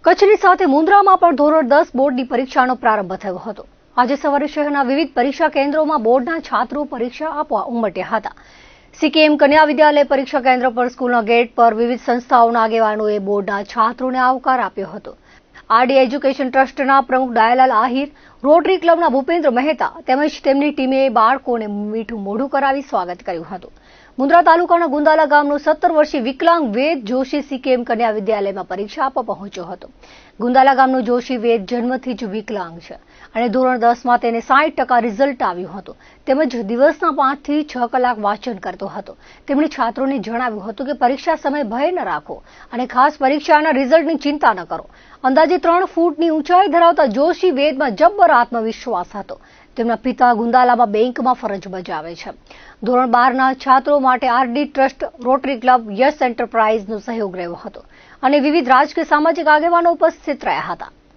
કચ્છની સાથે મુન્દ્રામાં પણ ધોરણ 10 બોર્ડની પરીક્ષાનો પ્રારંભ થયો હતો। આજે સવારે શહેરના વિવિધ પરીક્ષા કેન્દ્રોમાં બોર્ડના છાત્રો પરીક્ષા આપવા ઉમટ્યા હતા। સીકેએમ કન્યા વિદ્યાલય પરીક્ષા કેન્દ્ર પર સ્કૂલના ગેટ પર વિવિધ સંસ્થાઓના આગેવાનોએ બોર્ડના છાત્રોને આવકાર આપ્યો હતો। આરડી એજ્યુકેશન ટ્રસ્ટના પ્રમુખ ડાયાલાલ આહિર, રોટરી ક્લબના ભૂપેન્દ્ર મહેતા તેમજ તેમની ટીમે બાળકોને મીઠું મોઢું કરાવી સ્વાગત કર્યું હતું। મુન્દ્રા તાલુકાના ગુંદાલા ગામનો 17 વર્ષીય વિકલાંગ વેદ જોશી સીકેએમ કન્યા વિદ્યાલયમાં પરીક્ષા આપવા પહોંચ્યો હતો। ગુંદાલા ગામનો જોશી વેદ જન્મથી જ વિકલાંગ છે અને ધોરણ 10માં તેને 60% રિઝલ્ટ આવ્યું હતું। તેમજ દિવસના 5 થી 6 કલાક વાંચન કરતો હતો। તેમણે છાત્રોને જણાવ્યું હતું કે પરીક્ષા સમયે ભય ન રાખો અને ખાસ પરીક્ષાના રિઝલ્ટની ચિંતા ન કરો। અંદાજે 3 ફૂટની ઊંચાઈ ધરાવતા જોશી વેદમાં જબ્બર આત્મવિશ્વાસ હતો। તેમના પિતા ગુંદાલામાં બેંકમાં ફરજ બજાવે છે। ધોરણ 12ના છાત્રો માટે RD trust, rotary club, yes એન્ટરપ્રાઇઝનો સહયોગ રહ્યો હતો અને વિવિધ રાજકીય સામાજિક આગેવાનો ઉપસ્થિત રહ્યા હતા।